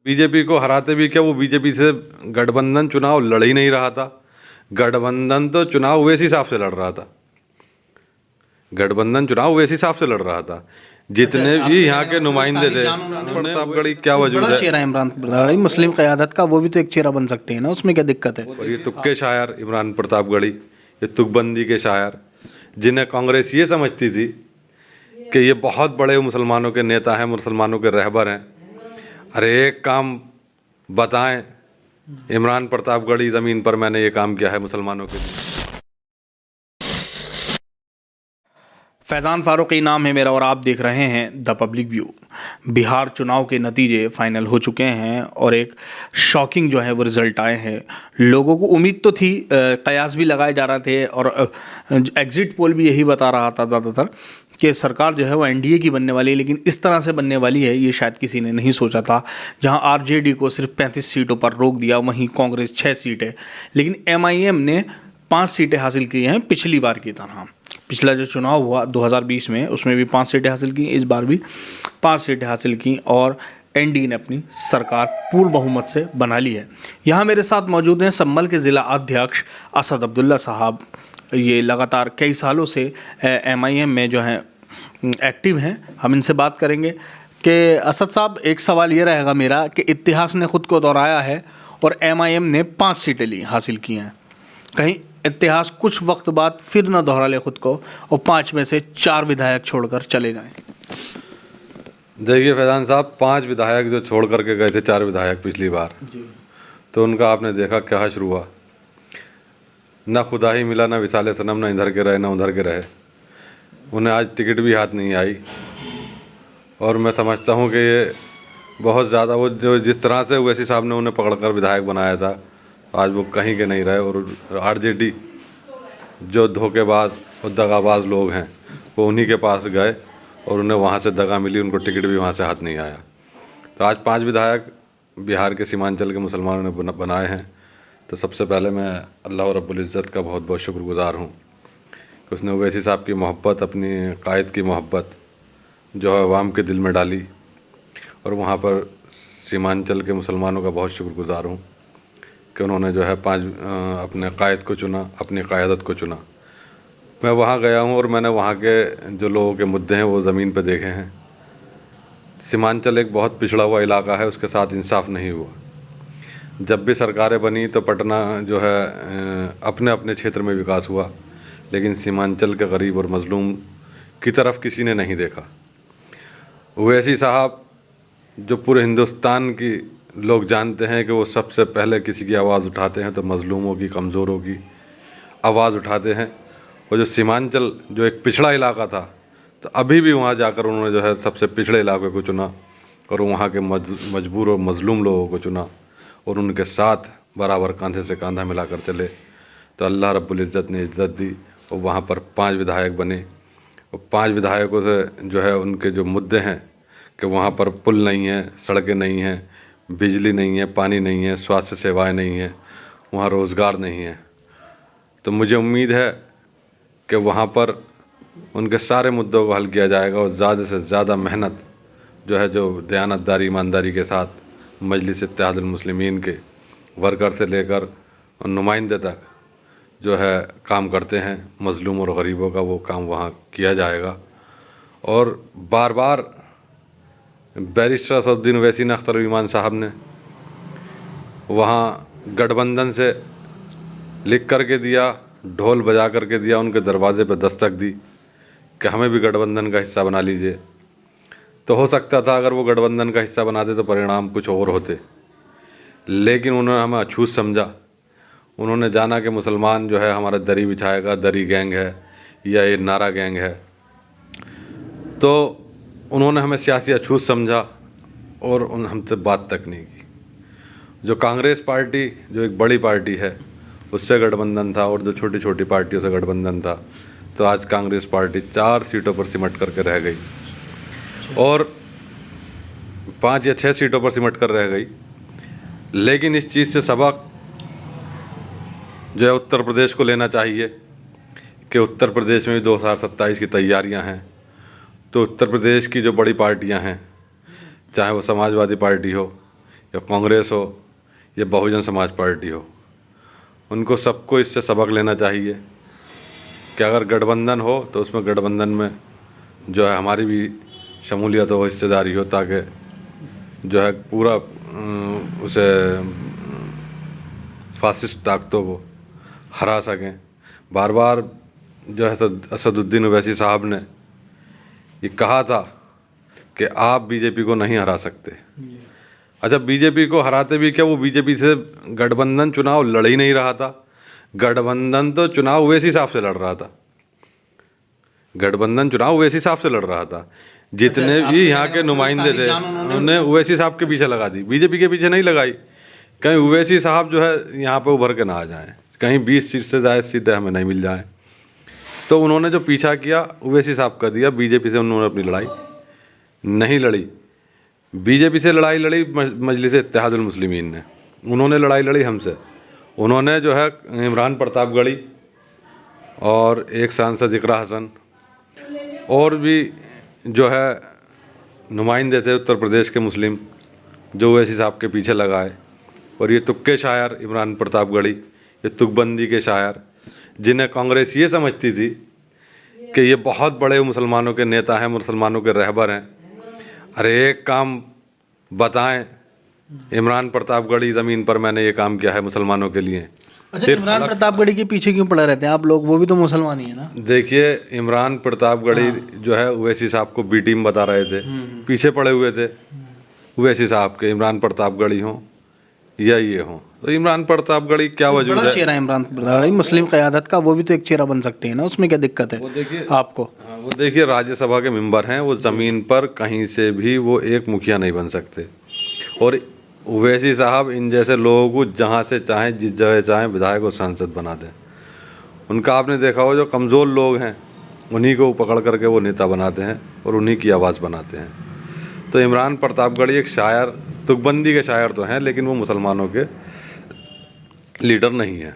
BJP को हराते भी क्या, वो बीजेपी से गठबंधन चुनाव लड़ ही नहीं रहा था। गठबंधन तो चुनाव वैसे हिसाब से लड़ रहा था, गठबंधन चुनाव वैसे हिसाब से लड़ रहा था। जितने भी यहाँ के नुमाइंदे थे, प्रतापगढ़ी क्या वजूद है। चेहरा इमरान प्रतापगढ़ी मुस्लिम क़यादत का, वो भी तो एक चेहरा बन सकते हैं ना, उसमें क्या दिक्कत है। और ये तुक्के शायर इमरान प्रतापगढ़ी, ये तुकबंदी के शायर, जिन्हें कांग्रेस ये समझती थी कि ये बहुत बड़े मुसलमानों के नेता हैं, मुसलमानों के रहबर हैं। अरे एक काम बताएं, इमरान प्रतापगढ़ी ज़मीन पर मैंने ये काम किया है मुसलमानों के लिए। फैज़ान फ़ारूक़ी नाम है मेरा और आप देख रहे हैं द पब्लिक व्यू। बिहार चुनाव के नतीजे फाइनल हो चुके हैं और एक शॉकिंग जो है वो रिज़ल्ट आए हैं। लोगों को उम्मीद तो थी, कयास भी लगाए जा रहे थे और एग्ज़िट पोल भी यही बता रहा था ज़्यादातर कि सरकार जो है वो एनडीए की बनने वाली है, लेकिन इस तरह से बनने वाली है ये शायद किसी ने नहीं सोचा था। जहां आरजेडी को सिर्फ 35 सीटों पर रोक दिया, वहीं कांग्रेस 6 सीटें, लेकिन एमआईएम ने 5 सीटें हासिल की हैं पिछली बार की तरह। पिछला जो चुनाव हुआ 2020 में, उसमें भी 5 सीटें हासिल की, इस बार भी 5 सीटें हासिल की और एनडीए ने अपनी सरकार पूर्ण बहुमत से बना ली है। यहाँ मेरे साथ मौजूद हैं संभल के ज़िला अध्यक्ष असद अब्दुल्ला साहब। ये लगातार कई सालों से एमआईएम में जो हैं एक्टिव हैं। हम इनसे बात करेंगे कि असद साहब, एक सवाल ये रहेगा मेरा कि इतिहास ने ख़ुद को दोहराया है और एमआईएम ने 5 सीटें हासिल की हैं। कहीं इतिहास कुछ वक्त बाद फिर ना दोहरा ले खुद को और 5 में से 4 विधायक छोड़कर चले जाएं। देखिए फैज़ान साहब, 5 विधायक जो छोड़ करके गए थे, 4 विधायक पिछली बार, तो उनका आपने देखा क्या हश्र हुआ। ना खुदा ही मिला, ना विसाले सनम, ना इधर के रहे ना उधर के रहे। उन्हें आज टिकट भी हाथ नहीं आई और मैं समझता हूँ कि ये बहुत ज़्यादा, वो जो जिस तरह से ओवैसी साहब ने उन्हें पकड़कर विधायक बनाया था, आज वो कहीं के नहीं रहे। और आरजेडी जो धोखेबाज और दगाबाज लोग हैं, वो उन्हीं के पास गए और उन्हें वहाँ से दगा मिली, उनको टिकट भी वहाँ से हाथ नहीं आया। तो आज 5 विधायक बिहार के सीमांचल के मुसलमानों ने बनाए हैं। तो सबसे पहले मैं अल्लाह रब्बुल इज़्ज़त का बहुत बहुत शुक्रगुज़ार हूँ कि उसने ओवैसी साहब की मोहब्बत, अपनी कायद की मोहब्बत जो है अवाम के दिल में डाली। और वहाँ पर सीमांचल के मुसलमानों का बहुत शुक्रगुज़ार हूँ कि उन्होंने जो है 5 अपने कायद को चुना, अपनी क़यादत को चुना। मैं वहाँ गया हूँ और मैंने वहाँ के जो लोगों के मुद्दे हैं वो ज़मीन पे देखे हैं। सीमांचल एक बहुत पिछड़ा हुआ इलाका है, उसके साथ इंसाफ नहीं हुआ। जब भी सरकारें बनी तो पटना जो है अपने अपने क्षेत्र में विकास हुआ, लेकिन सीमांचल के गरीब और मज़लूम की तरफ किसी ने नहीं देखा। ओवैसी साहब जो पूरे हिंदुस्तान की लोग जानते हैं कि वो सबसे पहले किसी की आवाज़ उठाते हैं तो मज़लूमों की, कमज़ोरों की आवाज़ उठाते हैं। और जो सीमांचल जो एक पिछड़ा इलाका था, तो अभी भी वहाँ जाकर उन्होंने जो है सबसे पिछड़े इलाके को चुना और वहाँ के मजबूर और मज़लूम लोगों को चुना और उनके साथ बराबर कंधे से कंधा मिलाकर चले। तो अल्लाह रब्बुल इज़्ज़त ने इज़्ज़त दी और वहाँ पर 5 विधायक बने। और 5 विधायकों से जो है उनके जो मुद्दे हैं कि वहाँ पर पुल नहीं है, सड़कें नहीं हैं, बिजली नहीं है, पानी नहीं है, स्वास्थ्य सेवाएं नहीं है, वहाँ रोज़गार नहीं है। तो मुझे उम्मीद है कि वहाँ पर उनके सारे मुद्दों को हल किया जाएगा और ज़्यादा से ज़्यादा मेहनत जो है, जो दयानतदारी, ईमानदारी के साथ मजलिस इत्तेहादुल मुस्लिमीन के वर्कर से लेकर नुमाइंदे तक जो है काम करते हैं मज़लूम और गरीबों का, वो काम वहाँ किया जाएगा। और बार बार बैरिस्टर असदुद्दीन ओवैसी ने, अख्तर ईमान साहब ने वहाँ गठबंधन से लिख कर के दिया, ढोल बजा कर के दिया, उनके दरवाज़े पर दस्तक दी कि हमें भी गठबंधन का हिस्सा बना लीजिए। तो हो सकता था अगर वो गठबंधन का हिस्सा बनाते तो परिणाम कुछ और होते, लेकिन उन्होंने हमें अछूत समझा। उन्होंने जाना कि मुसलमान जो है हमारा दरी बिछाएगा, दरी गैंग है या ये नारा गैंग है। तो उन्होंने हमें सियासी अछूत समझा और उन हमसे बात तक नहीं की। जो कांग्रेस पार्टी जो एक बड़ी पार्टी है उससे गठबंधन था और जो छोटी छोटी पार्टियों से गठबंधन था, तो आज कांग्रेस पार्टी 4 सीटों पर सिमट करके रह गई और 5 या 6 सीटों पर सिमट कर रह गई। लेकिन इस चीज़ से सबक जो है उत्तर प्रदेश को लेना चाहिए कि उत्तर प्रदेश में भी 2027 की तैयारियां हैं। तो उत्तर प्रदेश की जो बड़ी पार्टियां हैं, चाहे वो समाजवादी पार्टी हो या कांग्रेस हो या बहुजन समाज पार्टी हो, उनको सबको इससे सबक लेना चाहिए कि अगर गठबंधन हो तो उसमें गठबंधन में जो है हमारी भी शमूलियत हो, हिस्सेदारी हो, ताकि जो है पूरा उसे फासिस्ट ताकतों को हरा सकें। बार बार जो है असदुद्दीन ओवैसी साहब ने ये कहा था कि आप बीजेपी को नहीं हरा सकते। अच्छा, बीजेपी को हराते भी क्या, वो बीजेपी से गठबंधन चुनाव लड़ ही नहीं रहा था। गठबंधन तो चुनाव ओवैसी साहब से लड़ रहा था, गठबंधन चुनाव ओवैसी साहब से लड़ रहा था। जितने भी यहाँ के नुमाइंदे थे उन्होंने ओवैसी साहब के पीछे लगा दी, बीजेपी के पीछे नहीं लगाई। कहीं ओवैसी साहब जो है यहाँ पे उभर के ना आ जाएं, कहीं 20 सीट से ज़्यादा सीटें हमें नहीं मिल जाएं। तो उन्होंने जो पीछा किया ओवैसी साहब का दिया, बीजेपी से उन्होंने अपनी लड़ाई नहीं लड़ी। बीजेपी से लड़ाई लड़ी मजलिस इत्तेहादुल मुस्लिमीन ने, उन्होंने लड़ाई लड़ी हमसे। उन्होंने जो है इमरान प्रतापगढ़ी और एक सांसद इकरा हसन और भी जो है नुमाइंदे थे उत्तर प्रदेश के मुस्लिम, जो ओवैसी साहब के पीछे लगाए। और ये तुक्के शायर इमरान प्रतापगढ़ी, ये तुकबंदी के शायर, जिन्हें कांग्रेस ये समझती थी कि ये बहुत बड़े मुसलमानों के नेता हैं, मुसलमानों के रहबर हैं। अरे एक काम बताएं, इमरान प्रतापगढ़ी ज़मीन पर मैंने ये काम किया है मुसलमानों के लिए। अच्छा, इमरान प्रतापगढ़ी के पीछे क्यों पड़े रहते हैं आप लोग? वो भी तो मुसलमान ही है ना। देखिए, इमरान प्रतापगढ़ी जो है ओवैसी साहब को बी टीम बता रहे थे, पीछे पड़े हुए थे ओवैसी साहब के, इमरान प्रतापगढ़ी हों या ये हों। तो इमरान प्रतापगढ़ी क्या वजूद है? चेहरा इमरान प्रतापगढ़ी मुस्लिम क़यादत का, वो भी तो एक चेहरा बन सकते हैं ना, उसमें क्या दिक्कत है आपको? वो देखिए राज्यसभा के मेंबर हैं, वो ज़मीन पर कहीं से भी वो एक मुखिया नहीं बन सकते। और ओवैसी साहब इन जैसे लोगों को जहाँ से चाहें, जिस जगह चाहें, विधायक और सांसद बना दें। उनका आपने देखा हो, जो कमज़ोर लोग हैं उन्हीं को पकड़ करके वो नेता बनाते हैं और उन्हीं की आवाज़ बनाते हैं। तो इमरान प्रतापगढ़ी एक शायर, तुकबंदी के शायर तो हैं, लेकिन वो मुसलमानों के लीडर नहीं है।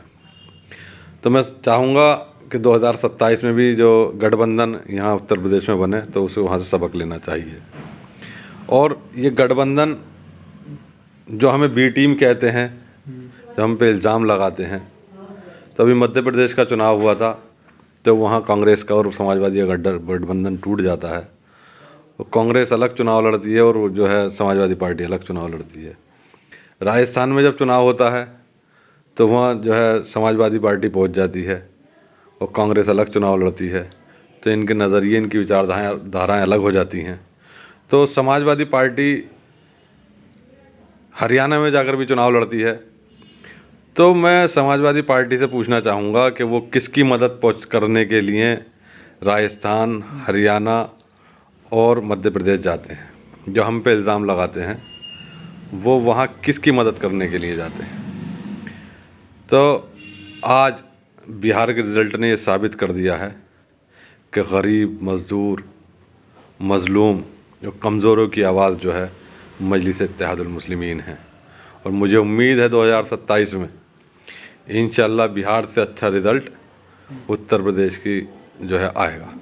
तो मैं चाहूँगा कि 2027 में भी जो गठबंधन यहाँ उत्तर प्रदेश में बने तो उसे वहाँ से सबक लेना चाहिए। और ये गठबंधन जो हमें बी टीम कहते हैं, जो हम पे इल्ज़ाम लगाते हैं, तो अभी मध्य प्रदेश का चुनाव हुआ था तो वहाँ कांग्रेस का और समाजवादी का गठबंधन टूट जाता है। कांग्रेस अलग चुनाव लड़ती है और जो है समाजवादी पार्टी अलग चुनाव लड़ती है। राजस्थान में जब चुनाव होता है तो वहाँ जो है समाजवादी पार्टी पहुँच जाती है और कांग्रेस अलग चुनाव लड़ती है। तो इनके नज़रिए, इनकी विचारधाराएँ अलग हो जाती हैं। तो समाजवादी पार्टी हरियाणा में जाकर भी चुनाव लड़ती है। तो मैं समाजवादी पार्टी से पूछना चाहूँगा कि वो किसकी मदद करने के लिए राजस्थान, हरियाणा और मध्य प्रदेश जाते हैं। जो हम पे इल्ज़ाम लगाते हैं वो वहाँ किसकी मदद करने के लिए जाते हैं। तो आज बिहार के रिज़ल्ट ने ये साबित कर दिया है कि गरीब, मज़दूर, मज़लूम, जो कमज़ोरों की आवाज़ जो है मजलिस इत्तेहादुल मुस्लिमीन है। और मुझे उम्मीद है 2027 में इंशाअल्लाह बिहार से अच्छा रिज़ल्ट उत्तर प्रदेश की जो है आएगा।